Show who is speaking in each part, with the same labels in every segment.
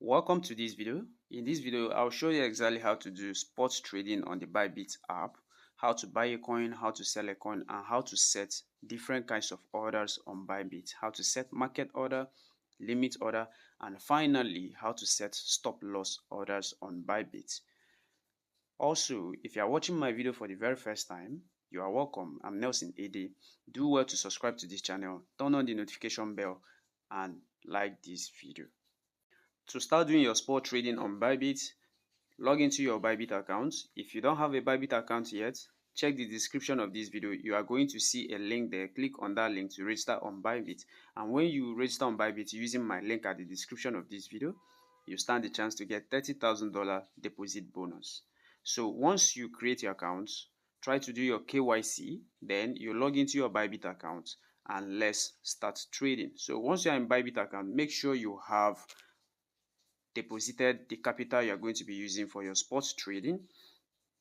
Speaker 1: Welcome to this video. In this video, I'll show you exactly how to do spot trading on the Bybit app, how to buy a coin, how to sell a coin, and how to set different kinds of orders on Bybit, how to set market order, limit order, and finally, how to set stop loss orders on Bybit. Also, if you are watching my video for the very first time, you are welcome. I'm Nelson AD. Do well to subscribe to this channel, turn on the notification bell, and like this video. To start doing your spot trading on Bybit, log into your Bybit account. If you don't have a Bybit account yet, check the description of this video. You are going to see a link there. Click on that link to register on Bybit. And when you register on Bybit using my link at the description of this video, you stand a chance to get $30,000 deposit bonus. So once you create your account, try to do your KYC, then you log into your Bybit account and let's start trading. So once you're in Bybit account, make sure you have deposited the capital you are going to be using for your spot trading.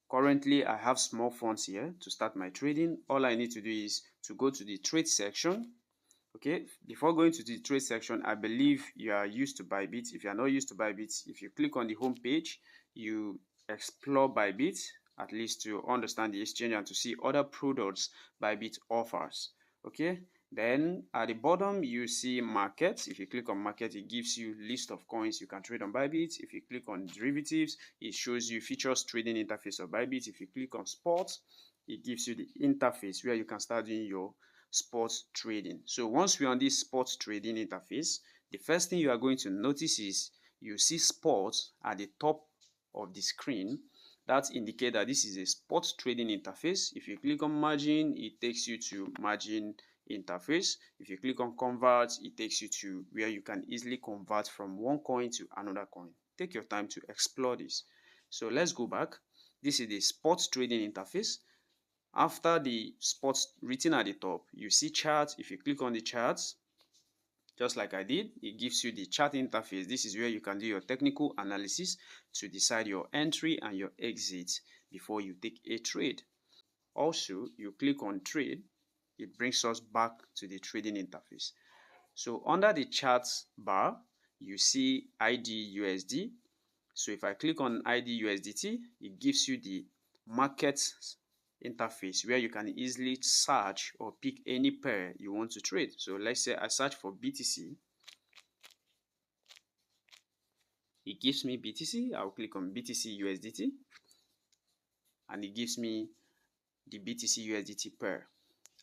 Speaker 1: Currently, I have small funds here to start my trading. All I need to do is to go to the trade section. Okay, before going to the trade section, I believe you are used to Bybit. If you are not used to Bybit, if you click on the home page, you explore Bybit, at least to understand the exchange and to see other products Bybit offers. Okay, then at the bottom you see markets. If you click on market, it gives you list of coins you can trade on Bybit. If you click on derivatives, it shows you features trading interface of Bybit. If you click on sports, it gives you the interface where you can start doing your sports trading. So once we're on this sports trading interface, the first thing you are going to notice is you see sports at the top of the screen. That indicates that this is a spot trading interface. If you click on margin, it takes you to margin interface. If you click on convert, it takes you to where you can easily convert from one coin to another coin. Take your time to explore this. So let's go back. This is the spot trading interface. After the spots written at the top, you see charts. If you click on the charts, just like I did, it gives you the chart interface. This is where you can do your technical analysis to decide your entry and your exit before you take a trade. Also, you click on trade, it brings us back to the trading interface. So under the charts bar, you see ID USD. So if I click on ID USDT, it gives you the market interface where you can easily search or pick any pair you want to trade. So let's say I search for BTC. It gives me BTC. I'll click on BTC USDT and it gives me the BTC USDT pair.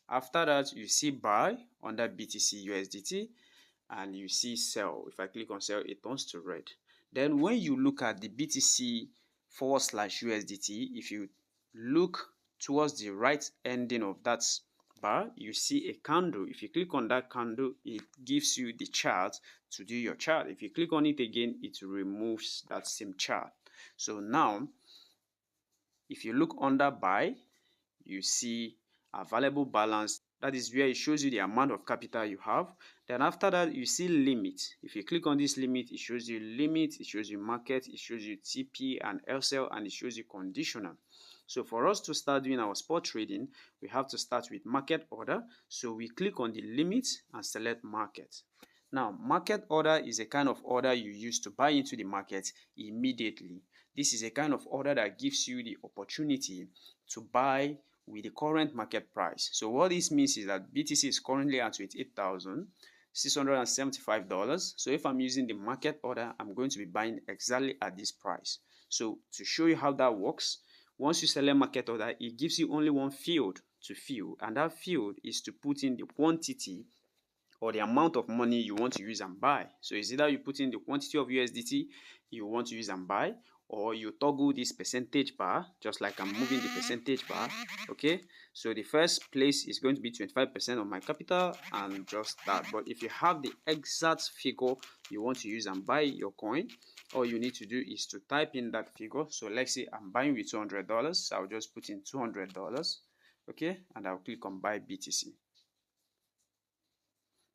Speaker 1: After that, you see buy under BTC USDT and you see sell. If I click on sell, it turns to red. Then when you look at the BTC /USDT, if you look towards the right ending of that bar, you see a candle. If you click on that candle, it gives you the chart to do your chart. If you click on it again, it removes that same chart. So now, if you look under buy, you see available balance. That is where it shows you the amount of capital you have. Then after that, you see limit. If you click on this limit, it shows you limit, it shows you market, it shows you TP and LCL, and it shows you conditional. So for us to start doing our spot trading, we have to start with market order. So we click on the limit and select market. Now, market order is a kind of order you use to buy into the market immediately. This is a kind of order that gives you the opportunity to buy with the current market price. So what this means is that BTC is currently at $28,675. So if I'm using the market order, I'm going to be buying exactly at this price. So to show you how that works, once you select market order, it gives you only one field to fill, and that field is to put in the quantity or the amount of money you want to use and buy. So it's either you put in the quantity of USDT you want to use and buy, or you toggle this percentage bar, just like I'm moving the percentage bar. Okay, so the first place is going to be 25% of my capital and just that. But if you have the exact figure you want to use and buy your coin, all you need to do is to type in that figure. So let's say I'm buying with $200. So I'll just put in $200. Okay, and I'll click on buy BTC.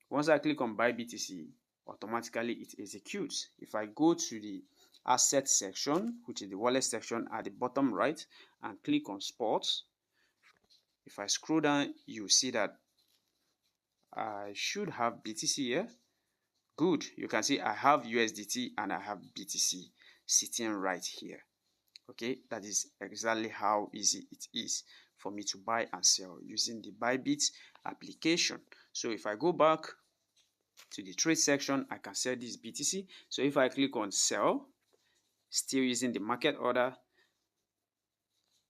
Speaker 1: Once I click on buy BTC, automatically it executes. If I go to the asset section, which is the wallet section at the bottom right, and click on sports, if I scroll down, you see that I should have BTC here. Good. You can see I have USDT and I have BTC sitting right here. Okay, that is exactly how easy it is for me to buy and sell using the Bybit application. So if I go back to the trade section, I can sell this BTC. So if I click on sell, still using the market order,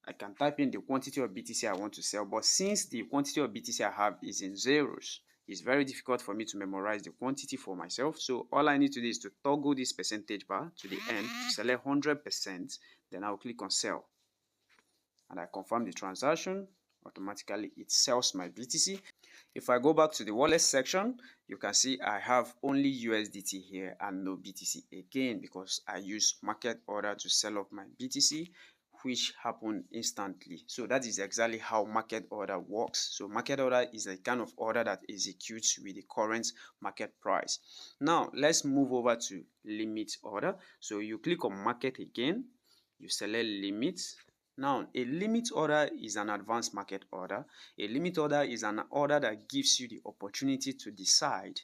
Speaker 1: I can type in the quantity of BTC I want to sell. But since the quantity of BTC I have is in zeros, it's very difficult for me to memorize the quantity for myself. So all I need to do is to toggle this percentage bar to the end to select 100%. Then I'll click on sell. And I confirm the transaction. Automatically it sells my BTC. If I go back to the wallet section, you can see I have only USDT here and no BTC again because I use market order to sell off my BTC, which happened instantly. So that is exactly how market order works. So market order is a kind of order that executes with the current market price. Now let's move over to limit order. So you click on market again, you select limit. Now, a limit order is an advanced market order. A limit order is an order that gives you the opportunity to decide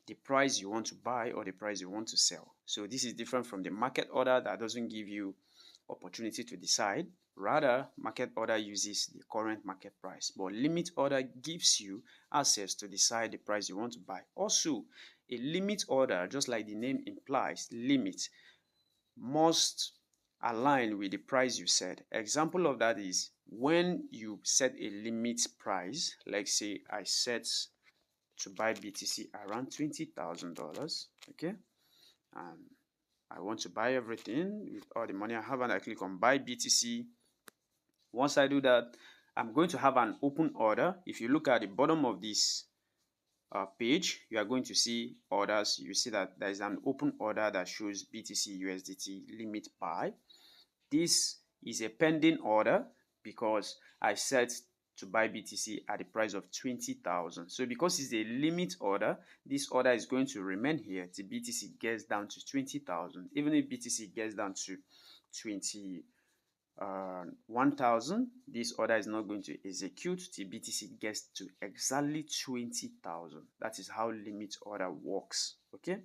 Speaker 1: the price you want to buy or the price you want to sell. So this is different from the market order that doesn't give you opportunity to decide. Rather, market order uses the current market price, but limit order gives you access to decide the price you want to buy. Also, a limit order, just like the name implies, limit, must align with the price you set. Example of that is when you set a limit price, like say I set to buy BTC around $20,000, okay, and I want to buy everything with all the money I have, and I click on buy BTC. Once I do that, I'm going to have an open order. If you look at the bottom of this page, you are going to see orders. You see that there is an open order that shows BTC USDT limit buy. This is a pending order because I set to buy BTC at the price of 20,000. So because it's a limit order, this order is going to remain here till BTC gets down to 20,000. Even if BTC gets down to 1,000, this order is not going to execute till BTC gets to exactly 20,000. That is how limit order works. Okay,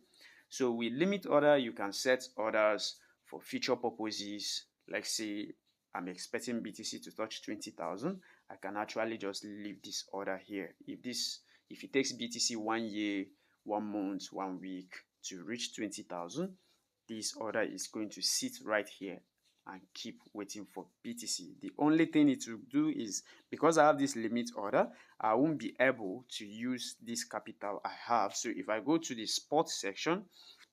Speaker 1: so with limit order, you can set orders for future purposes. Like say I'm expecting BTC to touch 20,000, I can actually just leave this order here. If it takes BTC 1 year, 1 month, 1 week to reach 20,000, this order is going to sit right here and keep waiting for BTC. The only thing it will do is, because I have this limit order, I won't be able to use this capital I have. So if I go to the spot section,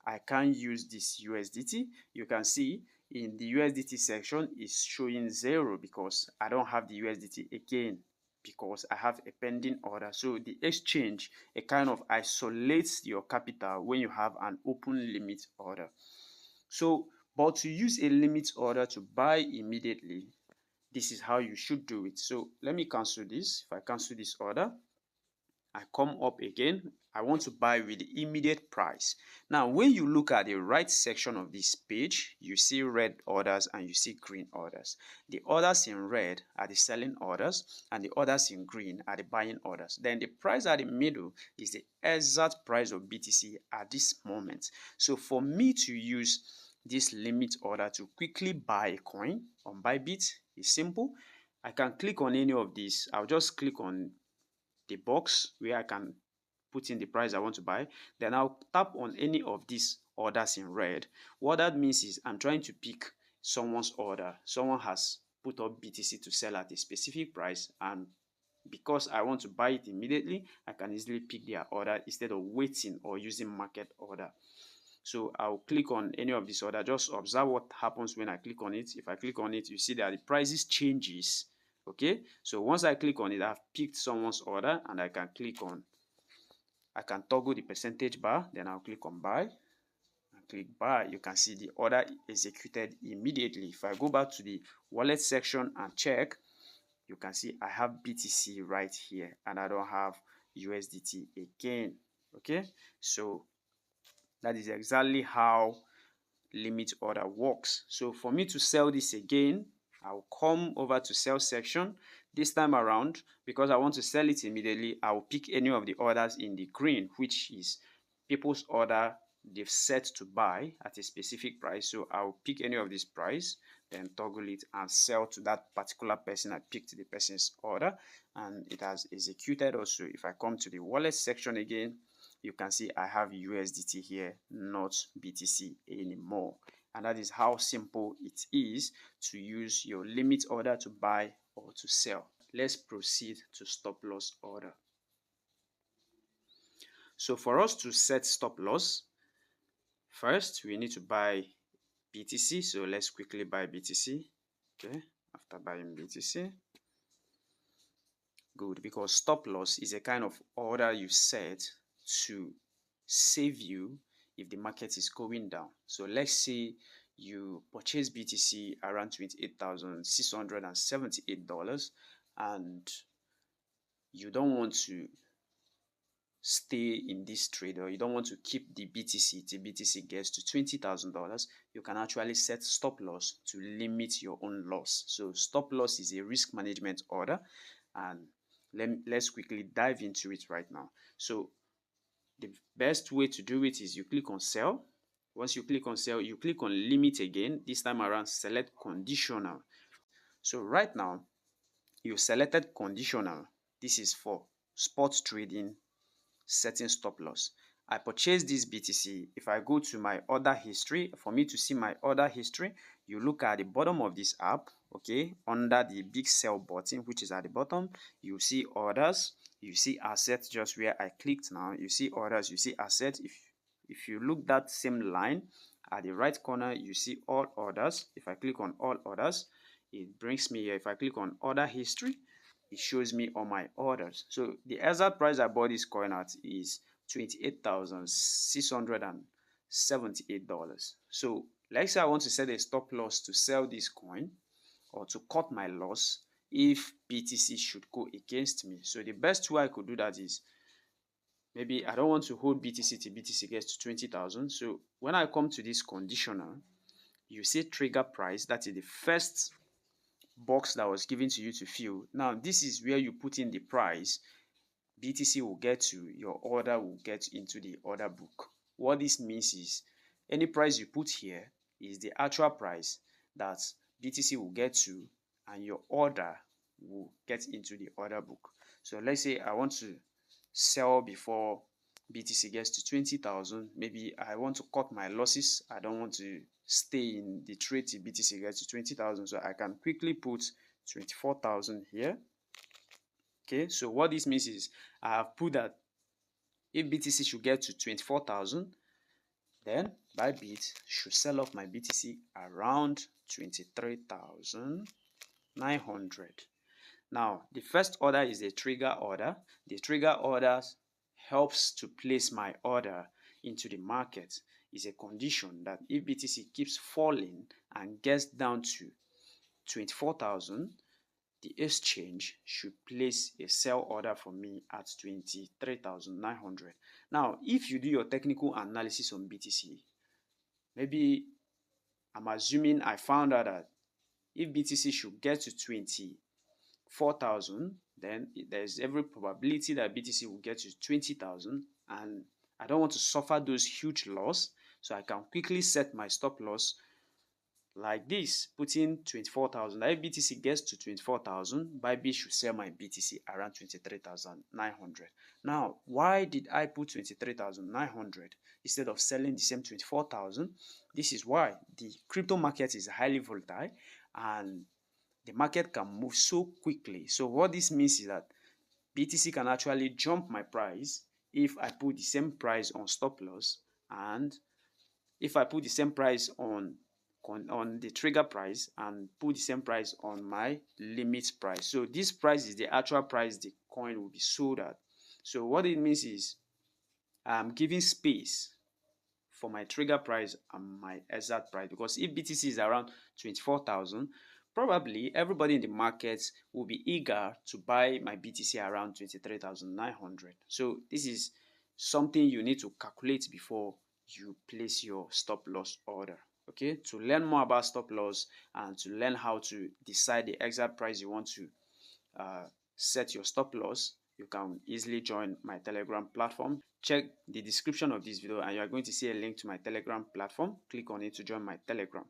Speaker 1: I can't use this USDT. You can see in the USDT section is showing 0 because I don't have the USDT again, because I have a pending order. So the exchange, it kind of isolates your capital when you have an open limit order. So, but to use a limit order to buy immediately, this is how you should do it. So let me cancel this. If I cancel this order, I come up again. I want to buy with the immediate price. Now, when you look at the right section of this page, you see red orders and you see green orders. The orders in red are the selling orders and the orders in green are the buying orders. Then the price at the middle is the exact price of BTC at this moment. So for me to use this limit order to quickly buy a coin on Bybit is simple. I can click on any of these. I'll just click on the box where I can put in the price I want to buy. Then I'll tap on any of these orders in red. What that means is I'm trying to pick someone's order. Someone has put up BTC to sell at a specific price, and because I want to buy it immediately, I can easily pick their order instead of waiting or using market order. So I'll click on any of this order. Just observe what happens when I click on it. If I click on it, you see that the prices changes. Okay, so once I click on it, I've picked someone's order, and I can toggle the percentage bar. Then I'll click on buy and click buy. You can see the order executed immediately. If I go back to the wallet section and check, you can see I have BTC right here and I don't have USDT again. Okay, so that is exactly how limit order works. So for me to sell this again, I'll come over to sell section. This time around, because I want to sell it immediately, I'll pick any of the orders in the green, which is people's order they've set to buy at a specific price. So I'll pick any of this price, then toggle it and sell to that particular person. I picked the person's order and it has executed. Also, if I come to the wallet section again, you can see I have USDT here, not BTC anymore. And that is how simple it is to use your limit order to buy or to sell. Let's proceed to stop loss order. So for us to set stop loss, first we need to buy BTC. So let's quickly buy BTC. Okay, after buying BTC, good, because stop loss is a kind of order you set to save you if the market is going down. So let's say you purchase BTC around $28,678 and you don't want to stay in this trade, or you don't want to keep the BTC till BTC gets to $20,000, you can actually set stop loss to limit your own loss. So stop loss is a risk management order, and let's quickly dive into it right now. So the best way to do it is you click on sell. Once you click on sell, you click on limit again. This time around, select conditional. So right now, you selected conditional. This is for spot trading, setting stop loss. I purchased this BTC. If I go to my order history, for me to see my order history, you look at the bottom of this app, okay, under the big sell button, which is at the bottom, you see orders, you see assets, just where I clicked now, you see orders, you see assets. If you look that same line at the right corner, you see all orders. If I click on all orders, it brings me here. If I click on order history, it shows me all my orders. So the exact price I bought this coin at is $28,678. So let's say I want to set a stop loss to sell this coin or to cut my loss if BTC should go against me. So the best way I could do that is, maybe I don't want to hold BTC till BTC gets to 20,000. So when I come to this conditional, you see trigger price. That is the first box that was given to you to fill. Now this is where you put in the price BTC will get to, your order will get into the order book. What this means is any price you put here is the actual price that BTC will get to, and your order will get into the order book. So let's say I want to sell before BTC gets to 20,000. Maybe I want to cut my losses. I don't want to stay in the trade till BTC gets to 20,000. So I can quickly put 24,000 here. Okay, so what this means is I have put that if BTC should get to 24,000, then Bybit should sell off my BTC around 23,900. Now, the first order is a trigger order. The trigger order helps to place my order into the market. It's a condition that if BTC keeps falling and gets down to 24,000, the exchange should place a sell order for me at 23,900. Now, if you do your technical analysis on BTC, maybe I'm assuming I found out that if BTC should get to 24,000, then there's every probability that BTC will get to 20,000, and I don't want to suffer those huge loss, so I can quickly set my stop loss like this, putting 24,000. If BTC gets to 24,000, Bybit should sell my BTC around 23,900. Now, why did I put 23,900 instead of selling the same 24,000? This is why the crypto market is highly volatile and the market can move so quickly. So what this means is that BTC can actually jump my price if I put the same price on stop loss, and if I put the same price on the trigger price and put the same price on my limit price. So this price is the actual price the coin will be sold at. So what it means is I'm giving space for my trigger price and my exact price, because if BTC is around 24,000, probably everybody in the market will be eager to buy my BTC around 23,900. So this is something you need to calculate before you place your stop loss order. Okay, to learn more about stop loss and to learn how to decide the exact price you want to set your stop loss, you can easily join my Telegram platform. Check the description of this video and you are going to see a link to my Telegram platform. Click on it to join my Telegram.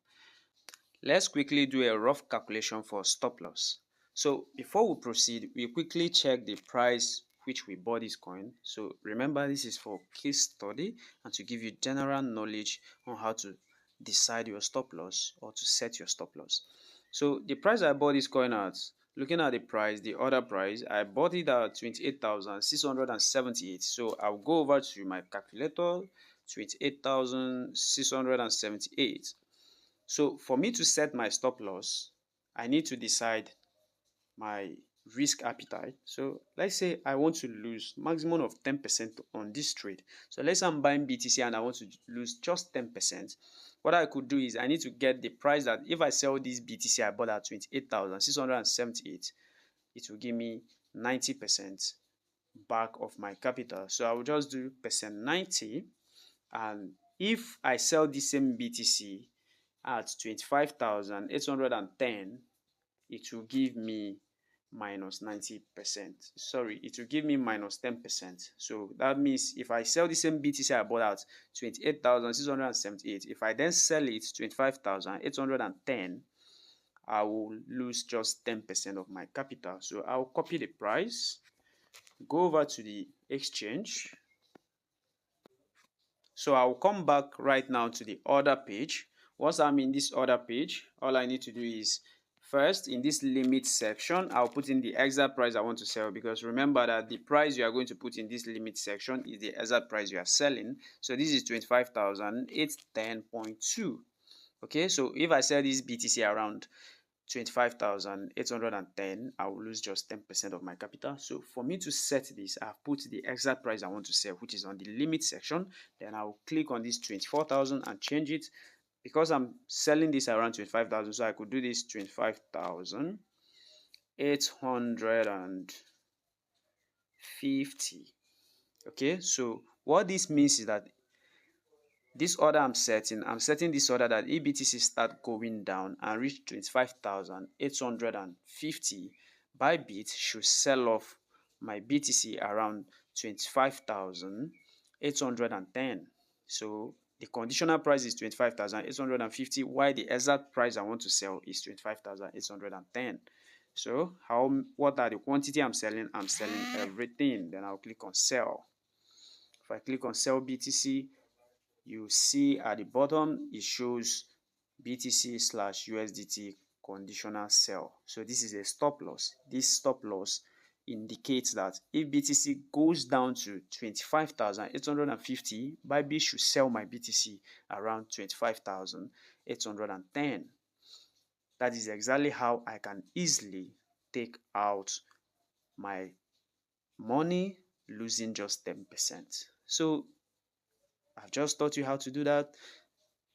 Speaker 1: Let's quickly do a rough calculation for stop loss. So before we proceed, we quickly check the price which we bought this coin. So remember, this is for case study and to give you general knowledge on how to decide your stop loss or to set your stop loss. So the price I bought this coin at, looking at the price, the order price, I bought it at 28,678. So I'll go over to my calculator, 28,678. So for me to set my stop loss, I need to decide my risk appetite. So let's say I want to lose maximum of 10% on this trade. So let's say I'm buying BTC and I want to lose just 10%. What I could do is I need to get the price that if I sell this BTC I bought at 28,678, it will give me 90% back of my capital. So I will just do percent 90, and if I sell the same BTC at 25,810, it will give me minus 90%. Sorry, it will give me minus 10%. So that means if I sell the same BTC I bought at 28,678, if I then sell it 25,810, I will lose just 10% of my capital. So I'll copy the price, go over to the exchange. So I'll come back right now to the order page. Once I'm in this order page, all I need to do is first in this limit section, I'll put in the exact price I want to sell, because remember that the price you are going to put in this limit section is the exact price you are selling. So this is 25,810.2. Okay, so if I sell this BTC around 25,810, I will lose just 10% of my capital. So for me to set this, I've put the exact price I want to sell, which is on the limit section. Then I'll click on this 24,000 and change it, because I'm selling this around 25,000. So I could do this 25,850. Okay, so what this means is that this order I'm setting this order that if BTC start going down and reach 25,850, Bybit should sell off my BTC around 25,810. So the conditional price is 25,850, while the exact price I want to sell is 25,810. So what are the quantity I'm selling? I'm selling everything. Then I'll click on sell. If I click on sell BTC, you see at the bottom it shows BTC/USDT conditional sell. So this is a stop loss. This stop loss indicates that if BTC goes down to 25,850, Bybit should sell my BTC around 25,810. That is exactly how I can easily take out my money losing just 10%. So I've just taught you how to do that.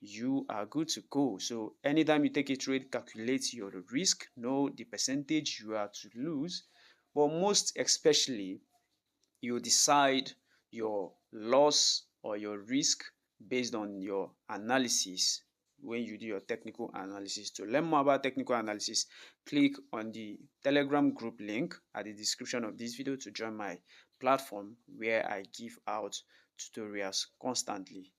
Speaker 1: You are good to go. So anytime you take a trade, calculate your risk, know the percentage you are to lose, but most especially, you decide your loss or your risk based on your analysis when you do your technical analysis. To learn more about technical analysis, click on the Telegram group link at the description of this video to join my platform where I give out tutorials constantly.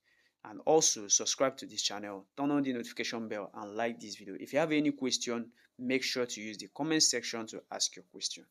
Speaker 1: And also subscribe to this channel, turn on the notification bell and like this video. If you have any question, make sure to use the comment section to ask your question.